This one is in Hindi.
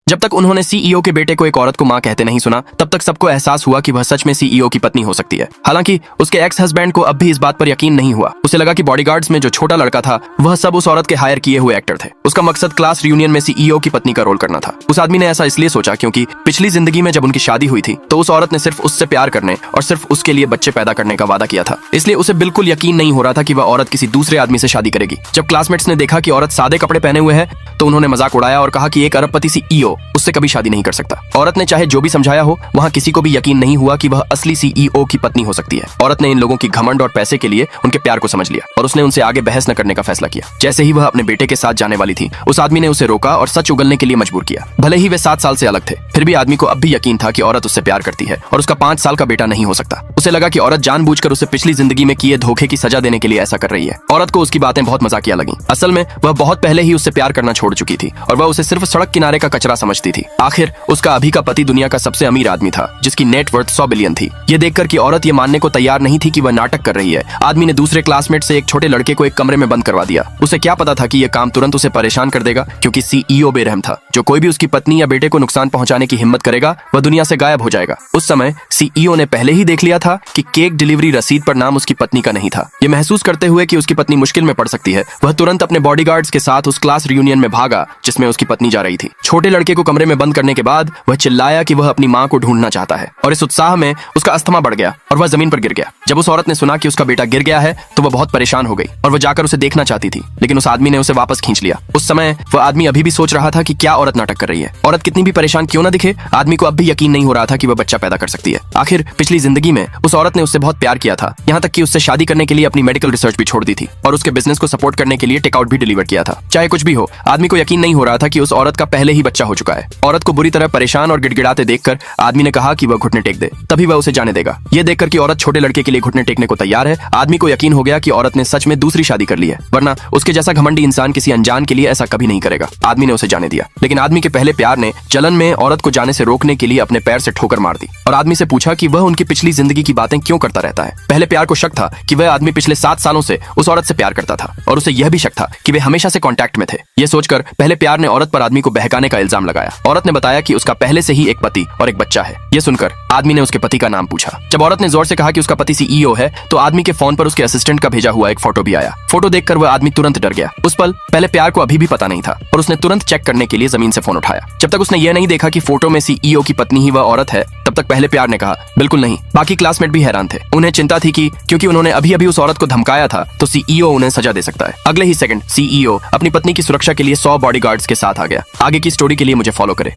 जब तक उन्होंने सीईओ के बेटे को एक औरत को मां कहते नहीं सुना, तब तक सबको एहसास हुआ कि वह सच में सीईओ की पत्नी हो सकती है। हालांकि उसके एक्स हस्बैंड को अब भी इस बात पर यकीन नहीं हुआ। उसे लगा कि बॉडीगार्ड्स में जो छोटा लड़का था वह सब उस औरत के हायर किए हुए एक्टर थे। उसका मकसद क्लास रियूनियन में सीईओ की पत्नी का रोल करना था। उस आदमी ने ऐसा इसलिए सोचा क्योंकि पिछली जिंदगी में जब उनकी शादी हुई थी तो उस औरत ने सिर्फ उससे प्यार करने और सिर्फ उसके लिए बच्चे पैदा करने का वादा किया था। इसलिए उसे बिल्कुल यकीन नहीं हो रहा था कि वह औरत किसी दूसरे आदमी से शादी करेगी। जब क्लासमेट्स ने देखा कि औरत सादे कपड़े पहने हुए है तो उन्होंने मजाक उड़ाया और कहा कि एक अरबपति सीईओ उससे कभी शादी नहीं कर सकता। औरत ने चाहे जो भी समझाया हो, वहां किसी को भी यकीन नहीं हुआ कि वह असली सीईओ की पत्नी हो सकती है। औरत ने इन लोगों की घमंड और पैसे के लिए उनके प्यार को समझ लिया और उसने उनसे आगे बहस न करने का फैसला किया। जैसे ही वह अपने बेटे के साथ जाने वाली थी, उस आदमी ने उसे रोका और सच उगलने के लिए मजबूर किया। भले ही वे 7 साल से अलग थे, फिर भी आदमी को अब भी यकीन था कि औरत उससे प्यार करती है और उसका 5 साल का बेटा नहीं हो सकता। उसे लगा कि औरत जानबूझकर उसे पिछली जिंदगी में किए धोखे की सजा देने के लिए ऐसा कर रही है। औरत को उसकी बातें बहुत मजाकिया लगी। असल में वह बहुत पहले ही उससे प्यार करना छोड़ चुकी थी और वह उसे सिर्फ सड़क किनारे का कचरा समझती थी। आखिर उसका अभी का पति दुनिया का सबसे अमीर आदमी था, जिसकी नेट वर्थ 100 बिलियन थी। ये देखकर कि औरत ये मानने को तैयार नहीं थी कि वह नाटक कर रही है, आदमी ने दूसरे क्लासमेट से एक छोटे लड़के को एक कमरे में बंद करवा दिया। उसे क्या पता था कि यह काम तुरंत उसे परेशान कर देगा, क्योंकि सीईओ बेरहम था। जो कोई भी उसकी पत्नी या बेटे को नुकसान पहुंचाने की हिम्मत करेगा वह दुनिया से गायब हो जाएगा। उस समय सीईओ ने पहले ही देख लिया था कि केक डिलीवरी रसीद पर नाम उसकी पत्नी का नहीं था। ये महसूस करते हुए कि उसकी पत्नी मुश्किल में पड़ सकती है, वह तुरंत अपने बॉडीगार्ड्स के साथ उस क्लास रियूनियन में भागा जिसमें उसकी पत्नी जा रही थी। छोटे लड़के को कमरे में बंद करने के बाद वह चिल्लाया कि वह अपनी मां को ढूंढना चाहता है और इस उत्साह में उसका अस्थमा बढ़ गया और वह जमीन पर गिर गया। जब उस औरत ने सुना कि उसका बेटा गिर गया है तो वह बहुत परेशान हो गई और वह जाकर उसे देखना चाहती थी, लेकिन उस आदमी ने उसे वापस खींच लिया। उस समय वह आदमी अभी भी सोच रहा था कि क्या औरत नाटक कर रही है। औरत कितनी भी परेशान क्यों ना दिखे, आदमी को अब भी यकीन नहीं हो रहा था कि वह बच्चा पैदा कर सकती है। आखिर पिछली जिंदगी में उस औरत ने उससे बहुत प्यार किया था, यहाँ तक कि उससे शादी करने के लिए अपनी मेडिकल रिसर्च भी छोड़ दी थी और उसके बिजनेस को सपोर्ट करने के लिए टेकआउट भी डिलीवर किया था। चाहे कुछ भी हो, आदमी को यकीन नहीं हो रहा था कि उस औरत का पहले ही बच्चा हो चुका है। औरत को बुरी तरह परेशान और गिड़गिड़ाते देखकर आदमी ने कहा कि वह घुटने टेक दे, तभी वह उसे जाने देगा। यह देखकर कि औरत छोटे लड़के के लिए घुटने टेकने को तैयार है, आदमी को यकीन हो गया कि औरत ने सच में दूसरी शादी कर ली है, वरना उसके जैसा घमंडी इंसान किसी अनजान के लिए ऐसा कभी नहीं करेगा। आदमी ने उसे जाने दिया, लेकिन आदमी के पहले प्यार ने जलन में औरत को जाने से रोकने के लिए अपने पैर से ठोकर मार दी और आदमी से पूछा कि वह उनकी पिछली जिंदगी की बातें क्यों करता रहता है। पहले प्यार को शक था कि वह आदमी पिछले 7 सालों से उस औरत से प्यार करता था और उसे यह भी शक था कि वे हमेशा से कांटेक्ट में थे। यह सोचकर पहले प्यार ने औरत पर आदमी को बहकाने का इल्जाम लगाया। औरत ने बताया कि उसका पहले से ही एक पति और एक बच्चा है। यह सुनकर आदमी ने उसके पति का नाम पूछा। जब औरत ने जोर से कहा कि उसका पति सीईओ है तो आदमी के फोन पर उसके असिस्टेंट का भेजा हुआ एक फोटो भी आया। फोटो देखकर वह आदमी तुरंत डर गया। उस पल पहले प्यार को अभी भी पता नहीं था और उसने तुरंत चेक करने के लिए जमीन से फोन उठाया। जब तक उसने यह नहीं देखा कि फोटो में सीईओ की पत्नी ही वह औरत है, तब तक पहले प्यार ने कहा बिल्कुल नहीं। बाकी क्लासमेट भी हैरान थे। उन्हें चिंता थी कि क्योंकि उन्होंने अभी अभी उस औरत को धमकाया था तो सीईओ उन्हें सजा दे सकता है। अगले ही सेकंड सीईओ अपनी पत्नी की सुरक्षा के लिए 100 बॉडीगार्ड्स के साथ आ गया। आगे की स्टोरी के लिए मुझे फॉलो करें।